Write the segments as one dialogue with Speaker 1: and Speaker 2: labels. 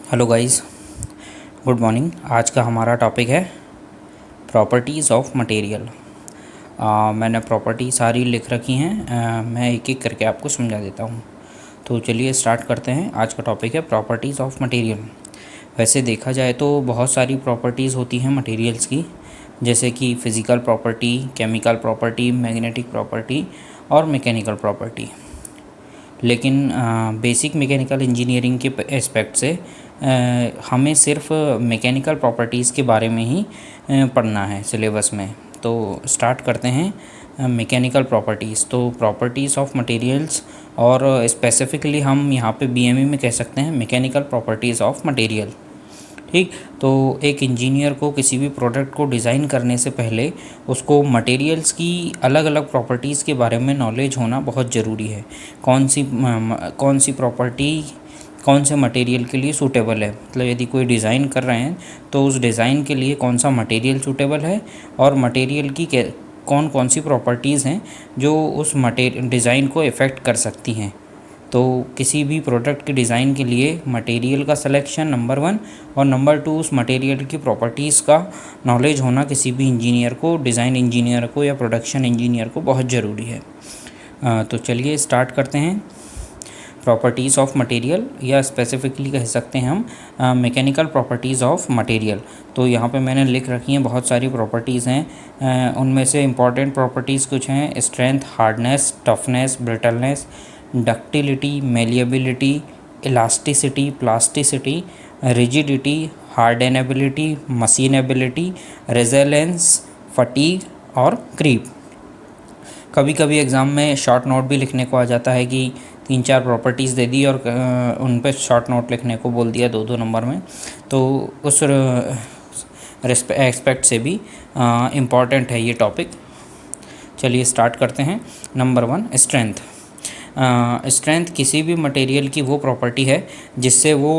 Speaker 1: Hello guys, good morning. आज का हमारा टॉपिक है प्रॉपर्टीज़ ऑफ मटेरियल। मैंने प्रॉपर्टी सारी लिख रखी हैं। मैं एक एक करके आपको समझा देता हूँ। तो चलिए स्टार्ट करते हैं। आज का टॉपिक है प्रॉपर्टीज़ ऑफ मटेरियल। वैसे देखा जाए तो बहुत सारी प्रॉपर्टीज़ होती हैं मटेरियल्स की, जैसे कि physical property, chemical property, magnetic property और मैकेनिकल प्रॉपर्टी। लेकिन बेसिक मैकेनिकल इंजीनियरिंग के एस्पेक्ट से हमें सिर्फ मैकेनिकल प्रॉपर्टीज़ के बारे में ही पढ़ना है सिलेबस में। तो स्टार्ट करते हैं मैकेनिकल प्रॉपर्टीज़। तो प्रॉपर्टीज़ ऑफ मटेरियल्स, और स्पेसिफिकली हम यहाँ पे बीएमई में कह सकते हैं मैकेनिकल प्रॉपर्टीज़ ऑफ मटेरियल। ठीक, तो एक इंजीनियर को किसी भी प्रोडक्ट को डिज़ाइन करने से पहले उसको मटेरियल्स की अलग अलग प्रॉपर्टीज़ के बारे में नॉलेज होना बहुत ज़रूरी है। कौन सी प्रॉपर्टी कौन से मटेरियल के लिए सूटेबल है। मतलब यदि कोई डिज़ाइन कर रहे हैं तो उस डिज़ाइन के लिए कौन सा मटेरियल सूटेबल है, और मटेरियल की कौन कौन सी प्रॉपर्टीज़ हैं जो उस डिज़ाइन को इफ़ेक्ट कर सकती हैं। तो किसी भी प्रोडक्ट के डिज़ाइन के लिए मटेरियल का सिलेक्शन नंबर 1, और नंबर 2 उस मटेरियल की प्रॉपर्टीज़ का नॉलेज होना किसी भी इंजीनियर को, डिज़ाइन इंजीनियर को या प्रोडक्शन इंजीनियर को बहुत ज़रूरी है। तो चलिए स्टार्ट करते हैं प्रॉपर्टीज़ ऑफ मटेरियल, या स्पेसिफिकली कह सकते हैं हम मैकेनिकल प्रॉपर्टीज़ ऑफ मटेरियल। तो यहाँ पे मैंने लिख रखी हैं, बहुत सारी प्रॉपर्टीज़ हैं। उनमें से इम्पॉर्टेंट प्रॉपर्टीज़ कुछ हैं: strength, hardness, toughness, brittleness, ductility, malleability, elasticity, plasticity, rigidity, hardenability, machinability, resilience, fatigue और क्रीप। कभी कभी एग्ज़ाम में शॉर्ट नोट भी लिखने को आ जाता है कि 3-4 प्रॉपर्टीज़ दे दी और उन पर शॉर्ट नोट लिखने को बोल दिया 2-2 नंबर में। तो उस एस्पेक्ट से भी इम्पॉर्टेंट है ये टॉपिक। चलिए स्टार्ट करते हैं। Number 1, strength. स्ट्रेंथ किसी भी मटेरियल की वो प्रॉपर्टी है जिससे वो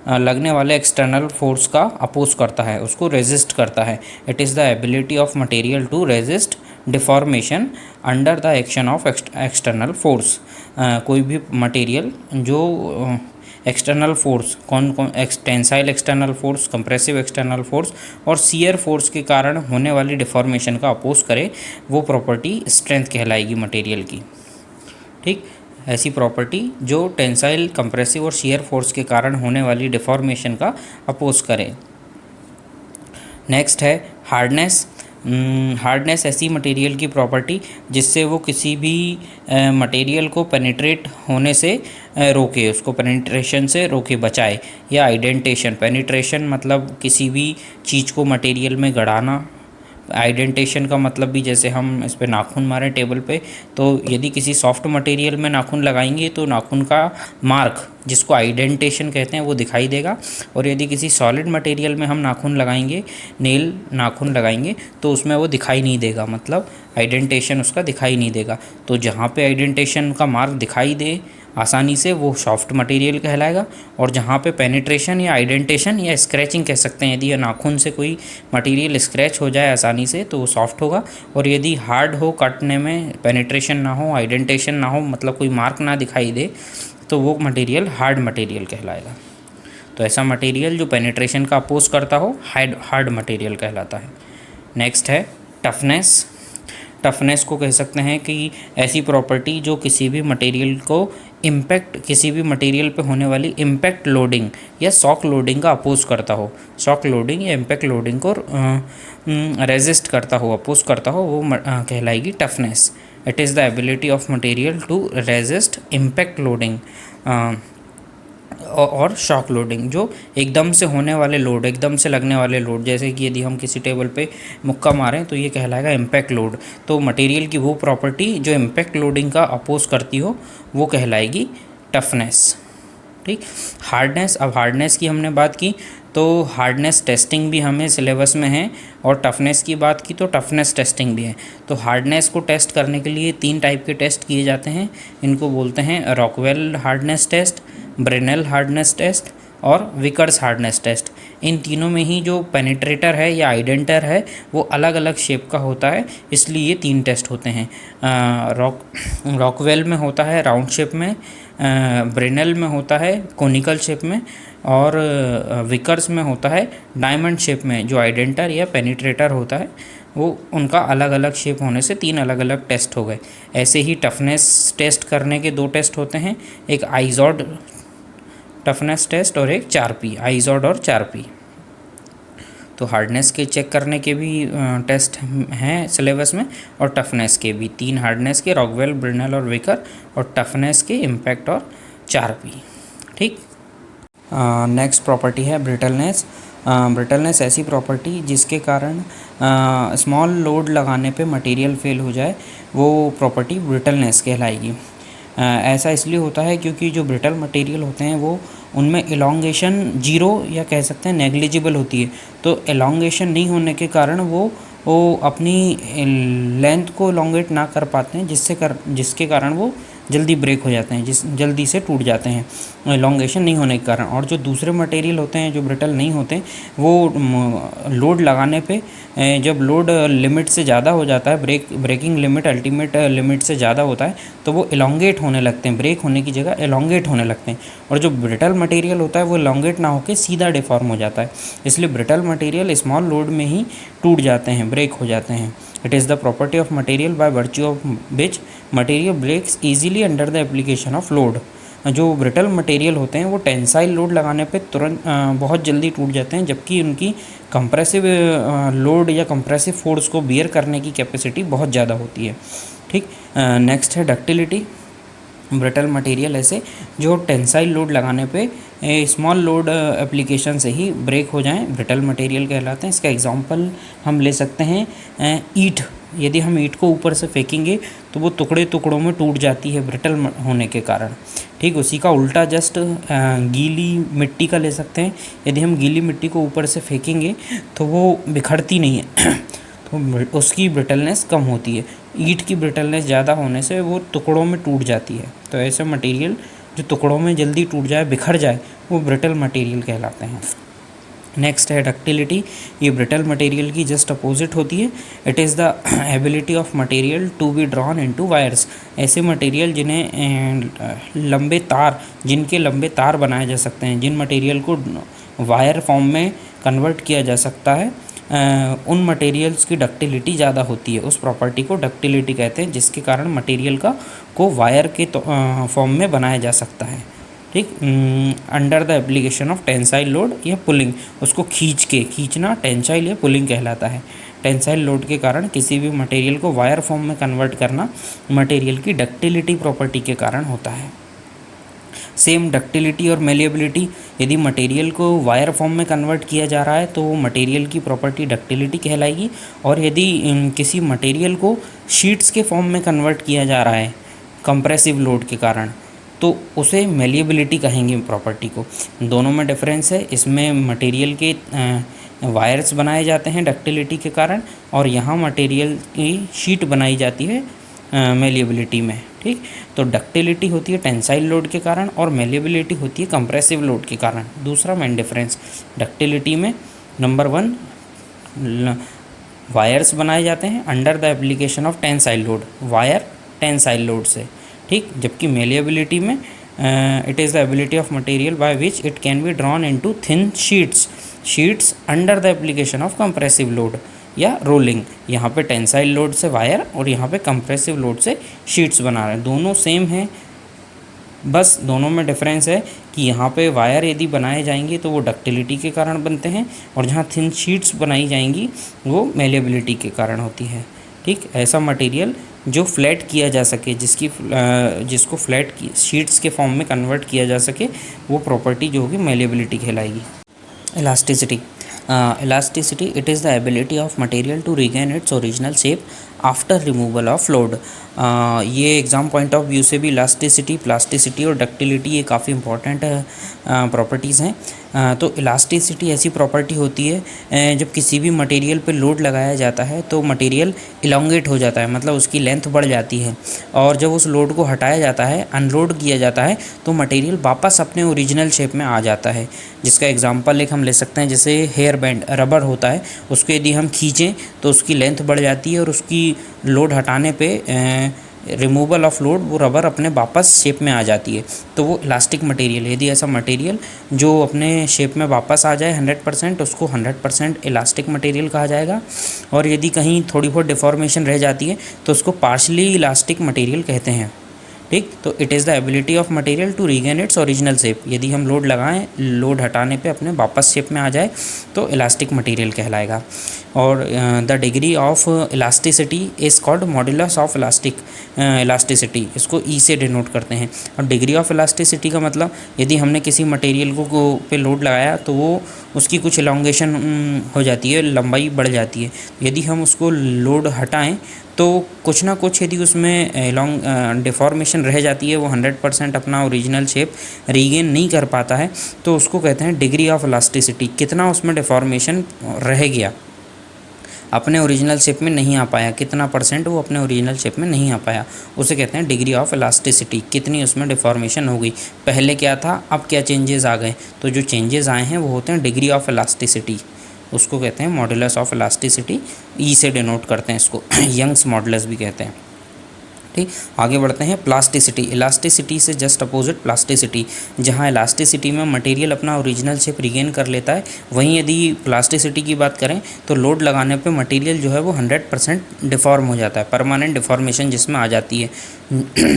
Speaker 1: लगने वाले एक्सटर्नल फोर्स का अपोज करता है, उसको रेजिस्ट करता है। It is the ability of material to resist deformation under the action of external force. कोई भी मटेरियल जो एक्सटर्नल फोर्स, कौन tensile external force, compressive external force और शियर फोर्स के कारण होने वाली डिफॉर्मेशन का अपोज करे, वो प्रॉपर्टी स्ट्रेंथ कहलाएगी मटेरियल की। ठीक, ऐसी प्रॉपर्टी जो टेंसाइल, कंप्रेसिव और शियर फोर्स के कारण होने वाली डिफॉर्मेशन का अपोज करे। नेक्स्ट है हार्डनेस। हार्डनेस ऐसी मटेरियल की प्रॉपर्टी जिससे वो किसी भी मटेरियल को पेनिट्रेट होने से रोके, उसको पेनिट्रेशन से रोके, बचाए। या आइडेंटेशन। पेनिट्रेशन मतलब किसी भी चीज़ को मटेरियल में गड़ाना। आइडेंटेशन का मतलब भी, जैसे हम इस पे नाखून मारें टेबल पे, तो यदि किसी सॉफ्ट मटेरियल में नाखून लगाएंगे तो नाखून का मार्क, जिसको आइडेंटेशन कहते हैं, वो दिखाई देगा। और यदि किसी सॉलिड मटेरियल में हम नाखून लगाएंगे, नाखून लगाएंगे, तो उसमें वो दिखाई नहीं देगा, मतलब आइडेंटेशन उसका दिखाई नहीं देगा। तो जहाँ पे आइडेंटेशन का मार्क दिखाई दे आसानी से, वो सॉफ्ट मटेरियल कहलाएगा। और जहाँ पे पेनिट्रेशन या आइडेंटेशन या स्क्रैचिंग कह सकते हैं, यदि नाखून से कोई मटेरियल स्क्रैच हो जाए आसानी से, तो वो सॉफ्ट होगा। और यदि हार्ड हो, काटने में पेनिट्रेशन ना हो, आइडेंटेशन ना हो, मतलब कोई मार्क ना दिखाई दे, तो वो मटेरियल हार्ड मटेरियल कहलाएगा। तो ऐसा मटेरियल जो पेनिट्रेशन का अपोज करता हो, हार्ड मटेरियल कहलाता है। नेक्स्ट है टफनेस। टफनेस को कह सकते हैं कि ऐसी प्रॉपर्टी जो किसी भी मटेरियल को किसी भी मटेरियल पे होने वाली इम्पैक्ट लोडिंग या शॉक लोडिंग का अपोज करता हो। शॉक लोडिंग या इम्पैक्ट लोडिंग को रेजिस्ट करता हो, अपोज करता हो, वो कहलाएगी toughness. It is the ability of material to resist impact loading और शॉक लोडिंग, जो एकदम से होने वाले लोड, एकदम से लगने वाले लोड, जैसे कि यदि हम किसी टेबल पे मुक्का मारें तो ये कहलाएगा इम्पैक्ट लोड। तो मटेरियल की वो प्रॉपर्टी जो इम्पैक्ट लोडिंग का अपोज करती हो, वो कहलाएगी टफनेस। ठीक, हार्डनेस। अब हार्डनेस की हमने बात की, तो हार्डनेस टेस्टिंग भी हमें सिलेबस में है, और टफनेस की बात की तो टफनेस टेस्टिंग भी है। तो हार्डनेस को टेस्ट करने के लिए 3 टाइप के टेस्ट किए जाते हैं। इनको बोलते हैं Rockwell hardness test, Brinell hardness test और विकर्स हार्डनेस टेस्ट। इन तीनों में ही जो पेनिट्रेटर है या आइडेंटर है वो अलग अलग शेप का होता है, इसलिए ये 3 टेस्ट होते हैं। रॉकवेल में होता है राउंड शेप में, ब्रेनल में होता है कोनिकल शेप में, और विकर्स में होता है डायमंड शेप में। जो आइडेंटर या पेनिट्रेटर होता है वो उनका अलग अलग शेप होने से 3 अलग अलग टेस्ट हो गए। ऐसे ही टफनेस टेस्ट करने के 2 टेस्ट होते हैं, एक आइजॉड टफनेस टेस्ट और एक 4P, आइजॉड और 4P। तो हार्डनेस के चेक करने के भी टेस्ट हैं सिलेबस में, और टफनेस के भी 3 हार्डनेस के, रॉकवेल, ब्रेनल और विकर, और टफनेस के इम्पैक्ट और 4P। ठीक। नेक्स्ट प्रॉपर्टी है ब्रिटलनेस। ब्रिटलनेस ऐसी प्रॉपर्टी जिसके कारण स्मॉल लोड लगाने पे मटेरियल फेल हो जाए, वो प्रॉपर्टी ब्रिटलनेस कहलाएगी। ऐसा इसलिए होता है क्योंकि जो ब्रिटल मटेरियल होते हैं वो उनमें एलोंगेशन जीरो या कह सकते हैं नेग्लिजिबल होती है। तो एलोंगेशन नहीं होने के कारण वो अपनी लेंथ को एलोंगेट ना कर पाते हैं, जिसके कारण वो जल्दी ब्रेक हो जाते हैं, जल्दी से टूट जाते हैं एलोंगेशन नहीं होने के कारण। और जो दूसरे मटेरियल होते हैं जो ब्रिटल नहीं होते, वो लोड लगाने पे जब लोड लिमिट से ज़्यादा हो जाता है, ब्रेकिंग लिमिट अल्टीमेट लिमिट से ज़्यादा होता है, तो वो एलोंगेट होने लगते हैं, ब्रेक होने की जगह एलोंगेट होने लगते हैं। और जो ब्रिटल मटेरियल होता है वो एलोंगेट ना होकर सीधा डिफॉर्म हो जाता है। इसलिए ब्रिटल मटेरियल स्मॉल लोड में ही टूट जाते हैं, ब्रेक हो जाते हैं। It is the property of material by virtue of which material breaks easily under the application of load. जो ब्रिटल मटेरियल होते हैं वो टेंसाइल लोड लगाने पे तुरंत बहुत जल्दी टूट जाते हैं, जबकि उनकी कंप्रेसिव लोड या कंप्रेसिव फोर्स को बियर करने की कैपेसिटी बहुत ज़्यादा होती है। ठीक। नेक्स्ट है डक्टिलिटी। ब्रिटल मटेरियल ऐसे जो टेंसाइल लोड लगाने पे स्मॉल लोड एप्लीकेशन से ही ब्रेक हो जाएं, ब्रिटल मटेरियल कहलाते हैं। इसका एग्जांपल हम ले सकते हैं ईंट। यदि हम ईंट को ऊपर से फेंकेंगे तो वो टुकड़े टुकड़ों में टूट जाती है ब्रिटल होने के कारण। ठीक। उसी का उल्टा जस्ट गीली मिट्टी का ले सकते हैं। यदि हम गीली मिट्टी को ऊपर से फेंकेंगे तो वो बिखरती नहीं है तो उसकी ब्रिटलनेस कम होती है। ईंट की ब्रिटलनेस ज़्यादा होने से वो टुकड़ों में टूट जाती है। तो ऐसे मटेरियल जो टुकड़ों में जल्दी टूट जाए, बिखर जाए, वो ब्रिटल मटेरियल कहलाते हैं। नेक्स्ट है डक्टिलिटी। ये ब्रिटल मटेरियल की जस्ट अपोजिट होती है। It is the ability of material to be drawn into wires. ऐसे मटेरियल जिनके लंबे तार बनाए जा सकते हैं, जिन मटेरियल को वायर फॉर्म में कन्वर्ट किया जा सकता है, उन मटेरियल्स की डक्टिलिटी ज़्यादा होती है। उस प्रॉपर्टी को डक्टिलिटी कहते हैं, जिसके कारण मटेरियल को वायर के फॉर्म में बनाया जा सकता है। ठीक। Under the application of tensile load या पुलिंग। उसको खींचना टेंसाइल या पुलिंग कहलाता है। टेंसाइल लोड के कारण किसी भी मटेरियल को वायर फॉर्म में कन्वर्ट करना मटेरियल की डक्टिलिटी प्रॉपर्टी के कारण होता है। सेम डक्टिलिटी और मेलिएबिलिटी। यदि मटेरियल को वायर फॉर्म में कन्वर्ट किया जा रहा है तो वो मटेरियल की प्रॉपर्टी डक्टिलिटी कहलाएगी। और यदि किसी मटेरियल को शीट्स के फॉर्म में कन्वर्ट किया जा रहा है कंप्रेसिव लोड के कारण, तो उसे मेलिएबिलिटी कहेंगे प्रॉपर्टी को। दोनों में डिफरेंस है। इसमें मटेरियल के वायर्स बनाए जाते हैं डक्टिलिटी के कारण, और यहाँ मटेरियल की शीट बनाई जाती है मेलिएबिलिटी में। ठीक। तो डक्टिलिटी होती है टेंसाइल लोड के कारण और मेलिएबिलिटी होती है कंप्रेसिव लोड के कारण। दूसरा मेन डिफरेंस, डक्टिलिटी में नंबर 1 वायर्स बनाए जाते हैं under the application of tensile load, wire tensile load से। ठीक। जबकि मेलिएबिलिटी में it is the ability of material by which it can be drawn into thin sheets under the application of compressive load या rolling. यहाँ पे tensile load से wire और यहाँ पे कंप्रेसिव लोड से शीट्स बना रहे हैं। दोनों सेम हैं, बस दोनों में डिफरेंस है कि यहाँ पे वायर यदि बनाए जाएंगे तो वो डक्टिलिटी के कारण बनते हैं, और जहाँ थिन शीट्स बनाई जाएंगी वो मेलिएबिलिटी के कारण होती है। ठीक। ऐसा मटेरियल जो फ्लैट किया जा सके, जिसको फ्लैट की शीट्स के फॉर्म में कन्वर्ट किया जा सके, वो प्रॉपर्टी जो होगी मेलिएबिलिटी कहलाएगी। Elasticity. Elasticity, it is the ability of material to regain its original shape after removal of load. ये एग्ज़ाम पॉइंट ऑफ व्यू से भी इलास्टिसिटी, प्लास्टिसिटी और डक्टिलिटी ये काफ़ी इंपॉर्टेंट प्रॉपर्टीज़ हैं। तो इलास्टिसिटी ऐसी प्रॉपर्टी होती है जब किसी भी मटेरियल पे लोड लगाया जाता है तो मटेरियल इलोंगेट हो जाता है, मतलब उसकी लेंथ बढ़ जाती है, और जब उस लोड को हटाया जाता है, अनलोड किया जाता है, तो मटेरियल वापस अपने ओरिजिनल शेप में आ जाता है। जिसका एग्जांपल एक हम ले सकते हैं, जैसे हेयर बैंड रबर होता है, उसको यदि हम खींचें तो उसकी लेंथ बढ़ जाती है और उसकी लोड हटाने पे रिमूवल ऑफ लोड वो रबर अपने वापस शेप में आ जाती है, तो वो इलास्टिक मटेरियल है। यदि ऐसा मटेरियल जो अपने शेप में वापस आ जाए 100%, उसको 100% इलास्टिक मटेरियल कहा जाएगा। और यदि कहीं थोड़ी बहुत डिफॉर्मेशन रह जाती है तो उसको पार्शली इलास्टिक मटेरियल कहते हैं। ठीक, तो it is the ability of material to regain its original shape. यदि हम लोड लगाएं, लोड हटाने पे अपने वापस शेप में आ जाए तो इलास्टिक मटेरियल कहलाएगा। और the degree of elasticity is called modulus of elasticity, इसको ई से डिनोट करते हैं। और डिग्री ऑफ इलास्टिसिटी का मतलब, यदि हमने किसी मटेरियल को पे लोड लगाया तो वो उसकी कुछ इलॉन्गेशन हो जाती है, लंबाई बढ़ जाती है। यदि हम उसको लोड हटाएं तो कुछ ना कुछ यदि उसमें डिफॉर्मेशन रह जाती है, वो 100% अपना ओरिजिनल शेप रीगेन नहीं कर पाता है, तो उसको कहते हैं डिग्री ऑफ इलास्टिसिटी। कितना उसमें डिफॉर्मेशन रह गया, अपने ओरिजिनल शेप में नहीं आ पाया, कितना % वो अपने ओरिजिनल शेप में नहीं आ पाया, उसे कहते हैं डिग्री ऑफ इलास्टिसिटी। कितनी उसमें डिफॉर्मेशन हो गई, पहले क्या था अब क्या चेंजेस आ गए, तो जो चेंजेस आए हैं वो होते हैं डिग्री ऑफ इलास्टिसिटी, उसको कहते हैं मॉड्यूलस ऑफ इलास्टिसिटी। ई से डिनोट करते हैं इसको यंग्स मॉडुलस भी कहते हैं। ठीक, आगे बढ़ते हैं। प्लास्टिसिटी, इलास्टिसिटी से जस्ट अपोजिट प्लास्टिसिटी। जहाँ इलास्टिसिटी में मटेरियल अपना ओरिजिनल शेप रिगेन कर लेता है, वहीं यदि प्लास्टिसिटी की बात करें तो लोड लगाने पे मटेरियल जो है वो 100% डिफॉर्म हो जाता है, परमानेंट डिफॉर्मेशन जिसमें आ जाती है।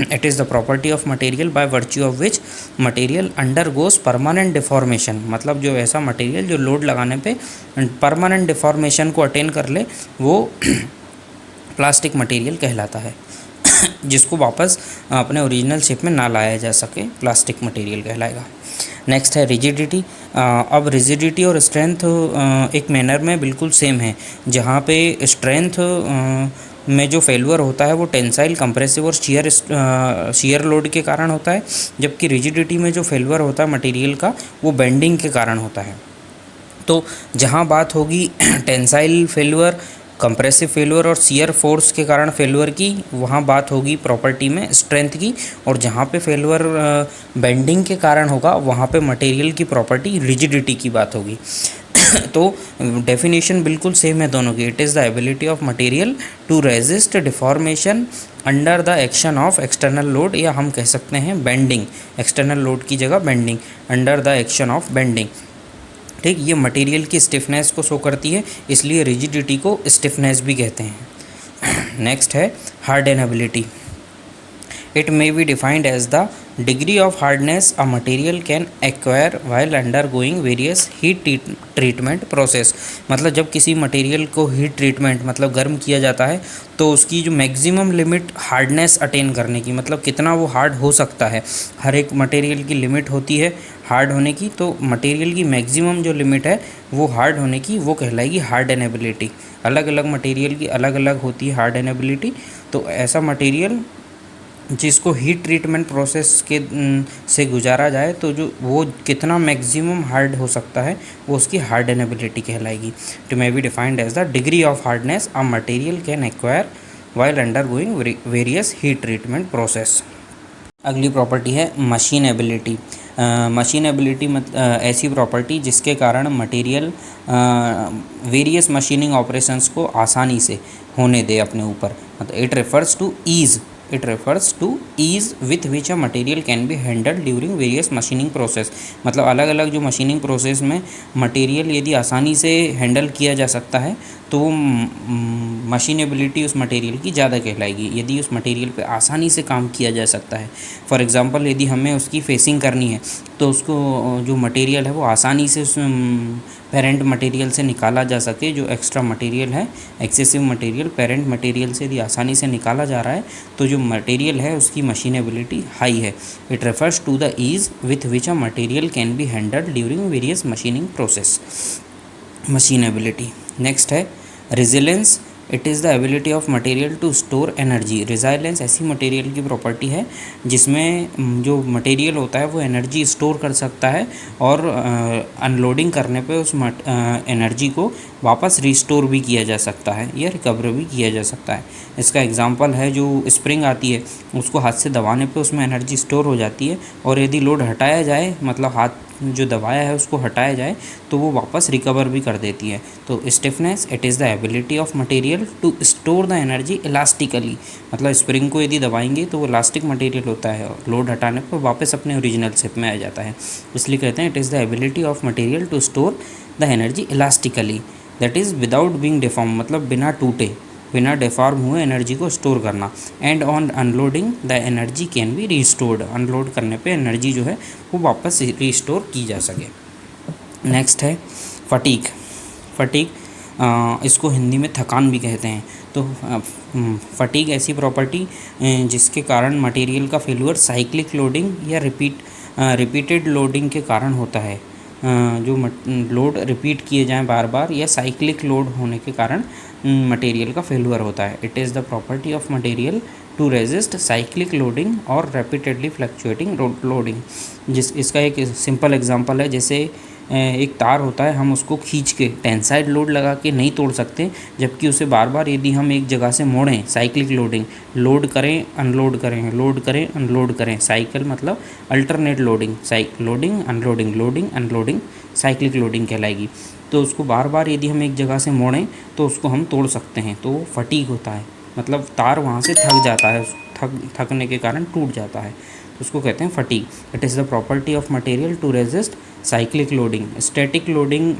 Speaker 1: It is the property of material by virtue of which material undergoes permanent deformation. मतलब जो ऐसा मटेरियल जो लोड लगाने पे परमानेंट डिफॉर्मेशन को अटेन कर ले, वो प्लास्टिक मटेरियल कहलाता है। जिसको वापस अपने ओरिजिनल शेप में ना लाया जा सके, प्लास्टिक मटेरियल कहलाएगा। नेक्स्ट है रिजिडिटी। अब रिजिडिटी और स्ट्रेंथ एक मैनर में बिल्कुल सेम है। जहाँ पे स्ट्रेंथ में जो फेल्यूर होता है वो टेंसाइल, कंप्रेसिव और शियर लोड के कारण होता है, जबकि रिजिडिटी में जो फेल्यूर होता है मटेरियल का वो बेंडिंग के कारण होता है। तो जहाँ बात होगी टेंसाइल फेल्यूर, कंप्रेसिव फेल्यूर और शियर फोर्स के कारण फेल्यूर की, वहाँ बात होगी प्रॉपर्टी में स्ट्रेंथ की। और जहाँ पे फेल्यूर बेंडिंग के कारण होगा वहाँ पे मटेरियल की प्रॉपर्टी रिजिडिटी की बात होगी। तो डेफिनेशन बिल्कुल सेम है दोनों की। It is the ability of material to resist deformation under the action of external load, या हम कह सकते हैं बेंडिंग, एक्सटर्नल लोड की जगह bending, under the action of bending. ठीक, ये मटेरियल की स्टिफनेस को शो करती है, इसलिए रिजिडिटी को स्टिफनेस भी कहते हैं। नेक्स्ट है hardenability. It may be defined as the degree of hardness a material can acquire while undergoing various heat treatment process. मतलब जब किसी मटेरियल को हीट ट्रीटमेंट मतलब गर्म किया जाता है तो उसकी जो मैक्सिमम लिमिट हार्डनेस अटेन करने की, मतलब कितना वो हार्ड हो सकता है, हर एक मटेरियल की लिमिट होती है हार्ड होने की। तो मटेरियल की मैक्सिमम जो लिमिट है वो हार्ड होने की, वो कहलाएगी हार्डनेबिलिटी। अलग अलग मटेरियल की अलग अलग होती है हार्डनेबिलिटी। तो ऐसा मटेरियल जिसको हीट ट्रीटमेंट प्रोसेस के से गुजारा जाए तो जो वो कितना मैक्सिमम हार्ड हो सकता है वो उसकी हार्डनेबिलिटी कहलाएगी। To may be defined as the degree of hardness a material can acquire while undergoing various heat treatment process. अगली प्रॉपर्टी है मशीनेबिलिटी। मशीनेबिलिटी ऐसी प्रॉपर्टी जिसके कारण मटेरियल वेरियस मशीनिंग ऑपरेशंस को आसानी से होने दे अपने ऊपर। मतलब it refers to ease with which a material can be handle during various machining process. मतलब अलग अलग जो मशीनिंग प्रोसेस में मटेरियल यदि आसानी से हैंडल किया जा सकता है तो मशीनेबिलिटी उस मटेरियल की ज़्यादा कहलाएगी, यदि उस मटेरियल पे आसानी से काम किया जा सकता है। फॉर एग्ज़ाम्पल, यदि हमें उसकी फेसिंग करनी है तो उसको जो मटेरियल है वो आसानी से उस पेरेंट मटेरियल से निकाला जा सके। जो एक्स्ट्रा मटेरियल है, एक्सेसिव मटेरियल पेरेंट मटेरियल से यदि आसानी से निकाला जा रहा है तो जो मटेरियल है उसकी मशीनेबिलिटी हाई है। It refers to the ease with which a material can be handled during various machining process. Machinability. Next है resilience. It is the ability of material to store energy. Resilience ऐसी material की property है जिसमें जो material होता है वो energy store कर सकता है और अनलोडिंग करने पे उस एनर्जी को वापस रिस्टोर भी किया जा सकता है या रिकवर भी किया जा सकता है। इसका एग्जांपल है जो स्प्रिंग आती है उसको हाथ से दबाने पे उसमें एनर्जी स्टोर हो जाती है और यदि लोड हटाया जाए, मतलब हाथ जो दबाया है उसको हटाया जाए तो वो वापस रिकवर भी कर देती है। तो stiffness, it is the ability of material to store the energy elastically, मतलब स्प्रिंग को यदि दबाएंगे तो वो इलास्टिक मटेरियल होता है और लोड हटाने पर वापस अपने ओरिजिनल शेप में आ जाता है, इसलिए कहते हैं it is the ability of material to store the energy elastically, that is without being deform, मतलब बिना टूटे, बिना डिफॉर्म हुए एनर्जी को स्टोर करना। And on unloading the energy can be restored, unload करने पे एनर्जी जो है वो वापस रिस्टोर की जा सके। नेक्स्ट है फटीग। फटीग इसको हिंदी में थकान भी कहते हैं। तो फटीग ऐसी प्रॉपर्टी जिसके कारण मटेरियल का फेल्यूर साइक्लिक लोडिंग या रिपीटेड लोडिंग के कारण होता है, जो लोड रिपीट किए जाएं बार बार या साइक्लिक लोड होने के कारण मटेरियल का फेल्यूर होता है। It is the property of material to resist cyclic loading और रैपिडली फ्लक्चुएटिंग लोडिंग। इसका एक सिंपल एग्जांपल है, जैसे एक तार होता है, हम उसको खींच के टेंसाइड लोड लगा के नहीं तोड़ सकते, जबकि उसे बार बार यदि हम एक जगह से मोड़ें, साइक्लिक लोडिंग, लोड करें अनलोड करें, लोड करें अनलोड करें, साइकिल मतलब alternate loading, loading unloading, loading unloading, cyclic loading कहलाएगी। तो उसको बार बार यदि हम एक जगह से मोड़ें तो उसको हम तोड़ सकते हैं, तो वो फटीग होता है, मतलब तार वहाँ से थक जाता है, थकने के कारण टूट जाता है, तो उसको कहते हैं fatigue. It is the property of material to resist cyclic loading. Static loading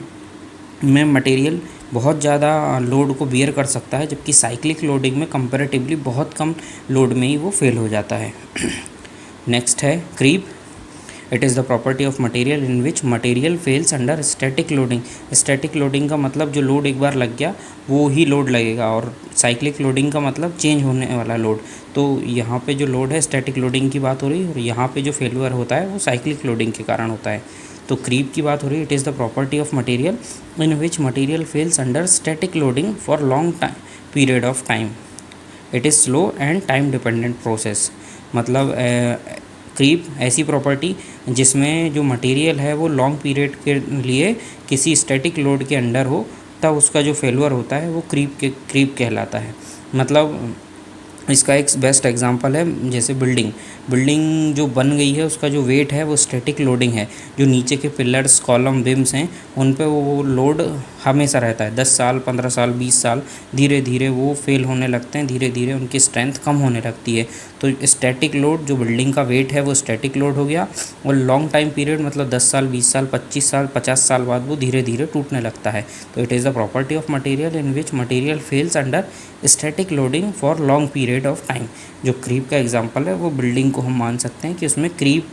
Speaker 1: में मटेरियल बहुत ज़्यादा लोड को बियर कर सकता है, जबकि साइक्लिक लोडिंग में कंपैरेटिवली बहुत कम लोड में ही वो फेल हो जाता है। नेक्स्ट है creep. It is the property of material in which material fails under static loading. Static loading का मतलब जो लोड एक बार लग गया वो ही लोड लगेगा, और साइक्लिक लोडिंग का मतलब चेंज होने वाला लोड। तो यहाँ पे जो लोड है स्टैटिक लोडिंग की बात हो रही है, और यहाँ पे जो फेल्यूर होता है वो साइक्लिक लोडिंग के कारण होता है। तो क्रीप की बात हो रही है। It is the property of material in which material fails under static loading for long period of time. It is slow and time dependent process, मतलब क्रीप ऐसी प्रॉपर्टी जिसमें जो मटेरियल है वो लॉन्ग पीरियड के लिए किसी स्टैटिक लोड के अंडर हो, तब उसका जो फेल्यूर होता है वो क्रीप कहलाता है। मतलब इसका एक बेस्ट एग्जांपल है, जैसे बिल्डिंग जो बन गई है उसका जो वेट है वो स्टैटिक लोडिंग है, जो नीचे के पिलर्स कॉलम बिम्स हैं उन पे वो लोड हमेशा रहता है, 10 साल 15 साल 20 साल, धीरे धीरे वो फेल होने लगते हैं, धीरे धीरे उनकी स्ट्रेंथ कम होने लगती है। तो स्टैटिक लोड जो बिल्डिंग का वेट है वो स्टैटिक लोड हो गया, और लॉन्ग टाइम पीरियड मतलब 10 साल 20 साल 25 साल 50 साल बाद वो धीरे धीरे टूटने लगता है। तो it is the property of material in which material fails under static loading for long period of time. जो क्रीप का एग्जांपल है वो बिल्डिंग को हम मान सकते हैं कि उसमें क्रीप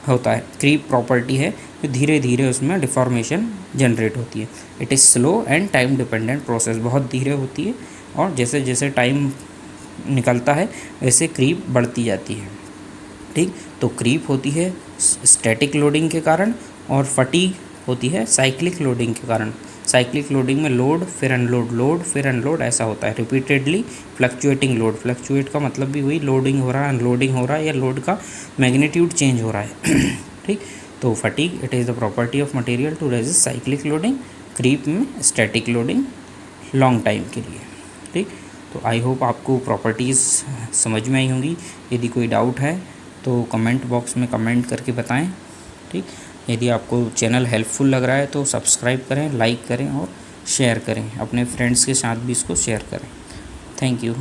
Speaker 1: होता है, क्रीप प्रॉपर्टी है, जो धीरे धीरे उसमें डिफॉर्मेशन जनरेट होती है। It is slow and time dependent process, बहुत धीरे होती है, और जैसे जैसे टाइम निकलता है वैसे क्रीप बढ़ती जाती है। ठीक, तो क्रीप होती है स्टैटिक लोडिंग के कारण, और फटीग होती है साइक्लिक लोडिंग के कारण। साइक्लिक लोडिंग में लोड फिर अनलोड, लोड फिर अनलोड ऐसा होता है, रिपीटेडली फ्लक्चुएटिंग लोड। फ्लक्चुएट का मतलब भी वही, लोडिंग हो रहा है अनलोडिंग हो रहा है, या लोड का मैग्नीट्यूड चेंज हो रहा है। ठीक, तो fatigue it is the property of material to resist cyclic loading, creep में स्टैटिक लोडिंग लॉन्ग टाइम के लिए। ठीक, तो आई होप आपको प्रॉपर्टीज़ समझ में आई होंगी। यदि कोई डाउट है तो कमेंट बॉक्स में कमेंट करके बताएं। ठीक, यदि आपको चैनल हेल्पफुल लग रहा है तो सब्सक्राइब करें, लाइक करें और शेयर करें, अपने फ्रेंड्स के साथ भी इसको शेयर करें। Thank you.